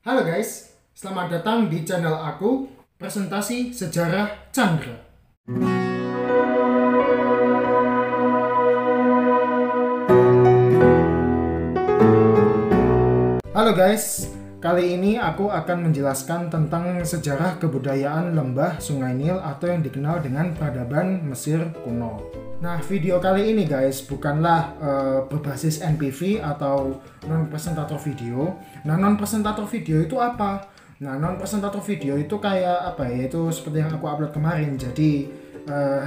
Halo guys, selamat datang di channel aku, Presentasi Sejarah Chandra. Halo guys, kali ini aku akan menjelaskan tentang sejarah kebudayaan lembah Sungai Nil atau yang dikenal dengan peradaban Mesir kuno. Nah, video kali ini guys bukanlah berbasis NPV atau non-presentator video. Nah, non-presentator video itu apa? Nah, non-presentator video itu kayak apa ya? Itu seperti yang aku upload kemarin. Jadi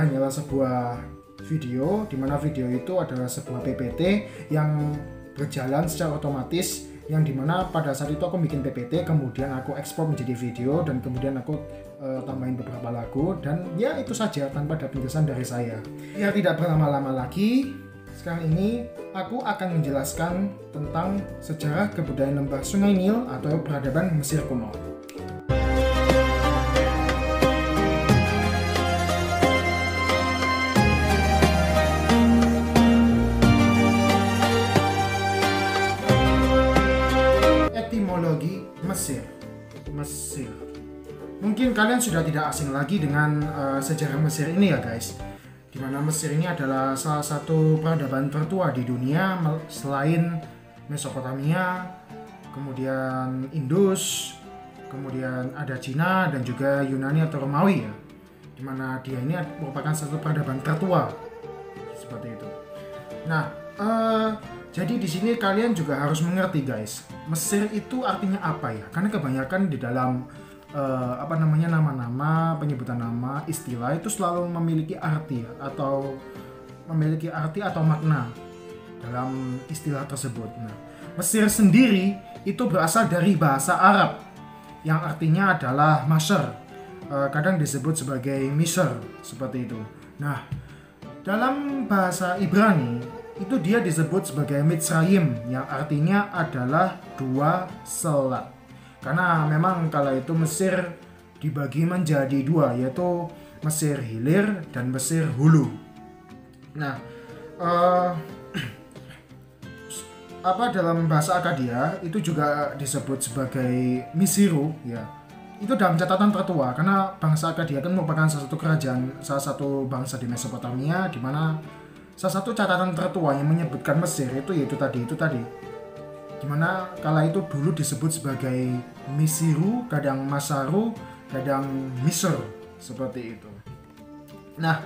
hanyalah sebuah video di mana video itu adalah sebuah PPT yang berjalan secara otomatis, yang dimana pada saat itu aku bikin PPT, kemudian aku ekspor menjadi video, dan kemudian aku tambahin beberapa lagu, dan ya itu saja tanpa ada penjelasan dari saya. Ya, tidak berlama-lama lagi, sekarang ini aku akan menjelaskan tentang sejarah kebudayaan lembah Sungai Nil atau peradaban Mesir kuno. Etimologi Mesir. Mungkin kalian sudah tidak asing lagi dengan sejarah Mesir ini ya guys. Dimana Mesir ini adalah salah satu peradaban tertua di dunia selain Mesopotamia, kemudian Indus, kemudian ada Cina dan juga Yunani atau Romawi ya. Dimana dia ini merupakan satu peradaban tertua seperti itu. Nah, jadi di sini kalian juga harus mengerti guys, Mesir itu artinya apa ya? Karena kebanyakan di dalam nama-nama, penyebutan nama, istilah itu selalu memiliki arti atau makna dalam istilah tersebut. Nah, Mesir sendiri itu berasal dari bahasa Arab yang artinya adalah Masr, kadang disebut sebagai Misr seperti itu. Nah, dalam bahasa Ibrani itu dia disebut sebagai Mitzrayim yang artinya adalah dua selat. Karena memang kala itu Mesir dibagi menjadi dua, yaitu Mesir Hilir dan Mesir Hulu. Nah, dalam bahasa Akkadia itu juga disebut sebagai Misiru ya. Itu dalam catatan tertua, karena bangsa Akkadia kan merupakan salah satu bangsa di Mesopotamia, di mana salah satu catatan tertua yang menyebutkan Mesir itu yaitu tadi dimana kala itu dulu disebut sebagai Misiru, kadang Masaru, kadang Misr seperti itu. Nah,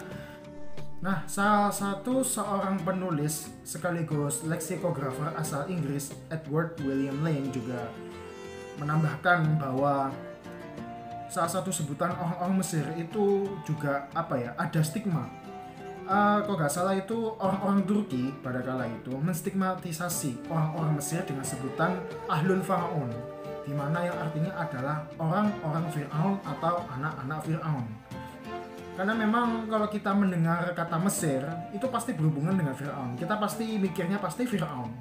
salah satu seorang penulis sekaligus leksikografer asal Inggris, Edward William Lane, juga menambahkan bahwa salah satu sebutan orang-orang Mesir itu juga ada stigma. Kalau nggak salah itu orang-orang Turki pada kala itu menstigmatisasi orang-orang Mesir dengan sebutan Ahlul Faraun, di mana yang artinya adalah orang-orang Fir'aun atau anak-anak Fir'aun. Karena memang kalau kita mendengar kata Mesir itu pasti berhubungan dengan Fir'aun. Kita pasti mikirnya pasti Fir'aun.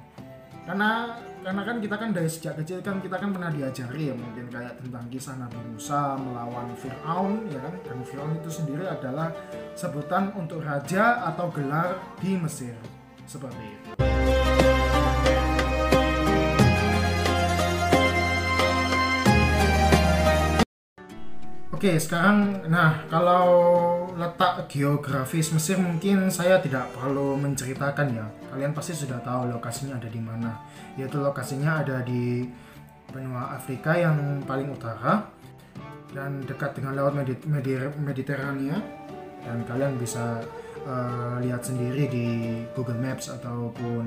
Karena kan kita kan dari sejak kecil kan kita kan pernah diajari ya, mungkin kayak tentang kisah Nabi Musa melawan Fir'aun ya kan, dan Fir'aun itu sendiri adalah sebutan untuk raja atau gelar di Mesir seperti itu. Oke, sekarang kalau letak geografis Mesir mungkin saya tidak perlu menceritakan ya. Kalian pasti sudah tahu lokasinya ada di mana. Yaitu lokasinya ada di benua Afrika yang paling utara dan dekat dengan laut Mediterania. Dan kalian bisa lihat sendiri di Google Maps ataupun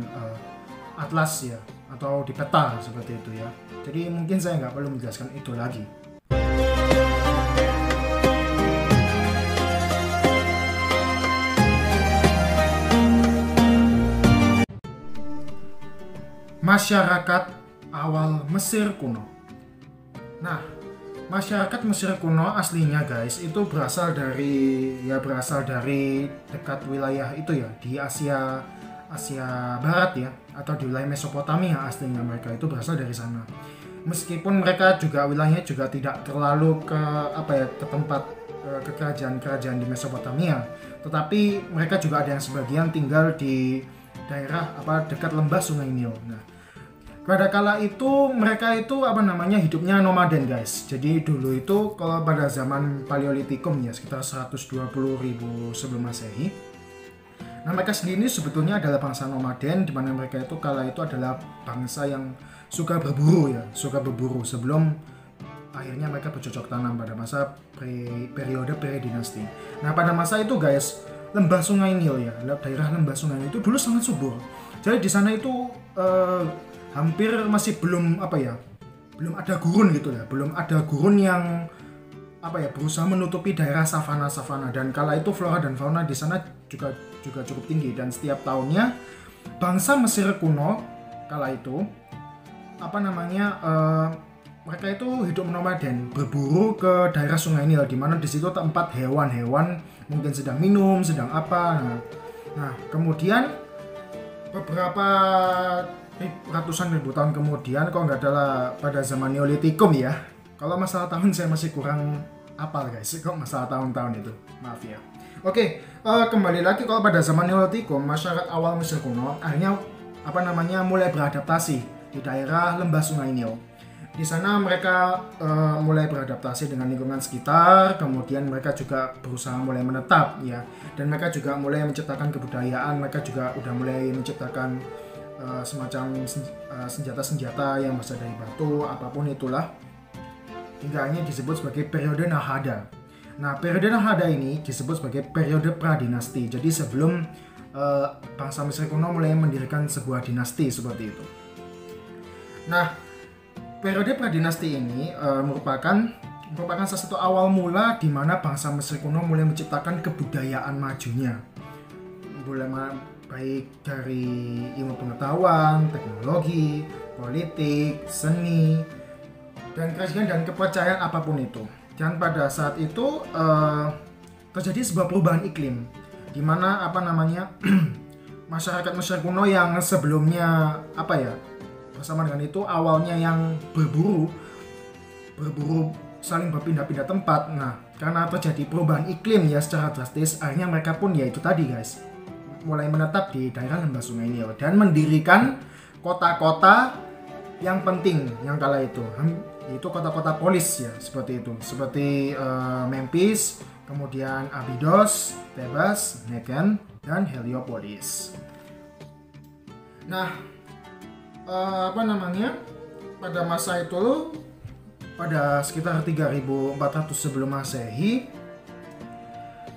Atlas ya, atau di peta seperti itu ya. Jadi mungkin saya nggak perlu menjelaskan itu lagi. Masyarakat awal Mesir kuno. Nah, masyarakat Mesir kuno aslinya guys itu berasal dari dekat wilayah itu ya, di Asia Barat ya, atau di wilayah Mesopotamia. Aslinya mereka itu berasal dari sana. Meskipun mereka juga wilayahnya juga tidak terlalu ke tempat ke kerajaan-kerajaan di Mesopotamia, tetapi mereka juga ada yang sebagian tinggal di daerah dekat lembah Sungai Nil. Nah, Pada kala itu mereka itu apa namanya hidupnya nomaden guys. Jadi dulu itu kalau pada zaman Paleolitikum ya sekitar 120.000 sebelum Masehi. Nah mereka sendiri sebetulnya adalah bangsa nomaden, di mana mereka itu kala itu adalah bangsa yang suka berburu ya, suka berburu sebelum akhirnya mereka bercocok tanam pada masa periode pre-dinasti. Nah pada masa itu guys, lembah Sungai Nil ya, daerah lembah Sungai Nil itu dulu sangat subur. Jadi di sana itu hampir masih belum belum ada gurun gitu ya, belum ada gurun yang berusaha menutupi daerah savana dan kala itu flora dan fauna di sana juga cukup tinggi dan setiap tahunnya bangsa Mesir kuno kala itu mereka itu hidup nomaden, berburu ke daerah Sungai Nil di mana di situ tempat hewan-hewan mungkin sedang minum, sedang apa. Nah, kemudian beberapa ratusan ribu tahun kemudian, kalau nggak adalah pada zaman Neolitikum ya. Kalau masalah tahun saya masih kurang apal guys, kok masalah tahun-tahun itu, maaf ya. Oke, kembali lagi kalau pada zaman Neolitikum, masyarakat awal Mesir kuno akhirnya mulai beradaptasi di daerah lembah Sungai Nil. Di sana mereka mulai beradaptasi dengan lingkungan sekitar, kemudian mereka juga berusaha mulai menetap ya, dan mereka juga mulai menciptakan kebudayaan, mereka juga udah mulai menciptakan semacam senjata-senjata yang berasal dari batu, apapun itulah, hingga akhirnya disebut sebagai periode Nahada. Nah, periode Nahada ini disebut sebagai periode pradinasti, jadi sebelum bangsa Mesir kuno mulai mendirikan sebuah dinasti seperti itu. Nah, periode pradinasti ini merupakan salah satu awal mula di mana bangsa Mesir kuno mulai menciptakan kebudayaan majunya. Baik dari ilmu pengetahuan, teknologi, politik, seni, dan kerajaan dan kepercayaan apapun itu. Dan pada saat itu terjadi sebuah perubahan iklim di mana masyarakat Mesir kuno yang sebelumnya bersama dengan itu awalnya yang berburu saling berpindah-pindah tempat. Nah, karena terjadi perubahan iklim ya secara drastis, akhirnya mereka pun ya itu tadi guys, mulai menetap di daerah lembah Sungai Nil dan mendirikan kota-kota yang penting yang kala itu, yaitu kota-kota polis ya, seperti itu, seperti Memphis, kemudian Abydos, Thebes, Nekhen, dan Heliopolis. Nah, pada masa itu, pada sekitar 3400 sebelum Masehi,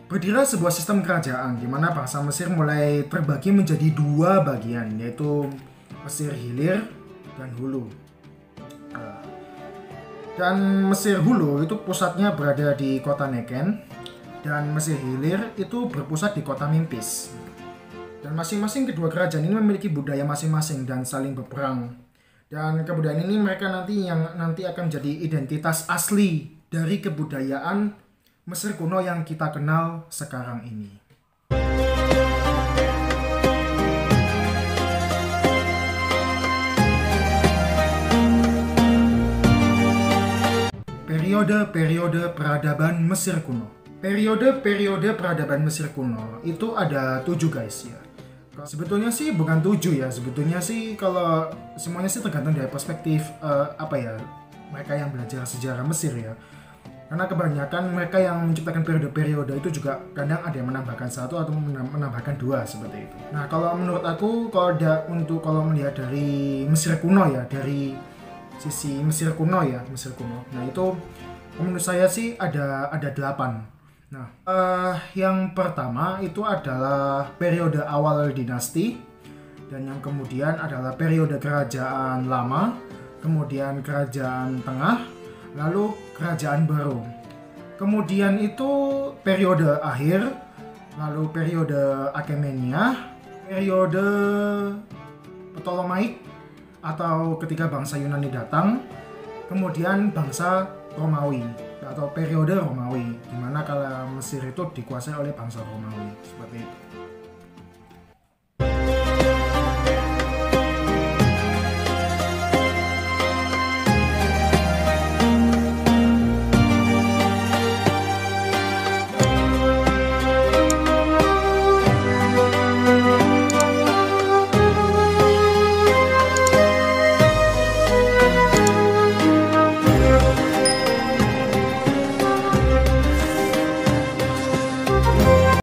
berdirilah sebuah sistem kerajaan di mana bangsa Mesir mulai terbagi menjadi dua bagian, yaitu Mesir Hilir dan Hulu. Dan Mesir Hulu itu pusatnya berada di kota Nekhen, dan Mesir Hilir itu berpusat di kota Memphis. Dan masing-masing kedua kerajaan ini memiliki budaya masing-masing dan saling berperang. Dan kebudayaan ini mereka nanti akan menjadi identitas asli dari kebudayaan Mesir kuno yang kita kenal sekarang ini. Periode peradaban Mesir kuno. Periode peradaban Mesir kuno itu ada 7 guys ya. Sebetulnya sih bukan 7 ya, sebetulnya sih kalau semuanya sih tergantung dari perspektif mereka yang belajar sejarah Mesir ya. Karena kebanyakan mereka yang menciptakan periode-periode itu juga kadang ada yang menambahkan 1 atau menambahkan 2 seperti itu. Nah, kalau menurut aku kalau melihat dari Mesir kuno ya, dari sisi Mesir kuno. Nah, itu menurut saya sih ada 8. Nah, yang pertama itu adalah periode awal dinasti, dan yang kemudian adalah periode kerajaan lama, kemudian kerajaan tengah, lalu kerajaan baru. Kemudian itu periode akhir, lalu periode Achaemenid, periode Ptolemaic atau ketika bangsa Yunani datang, kemudian bangsa Romawi atau periode Romawi, di mana kala Mesir itu dikuasai oleh bangsa Romawi seperti itu.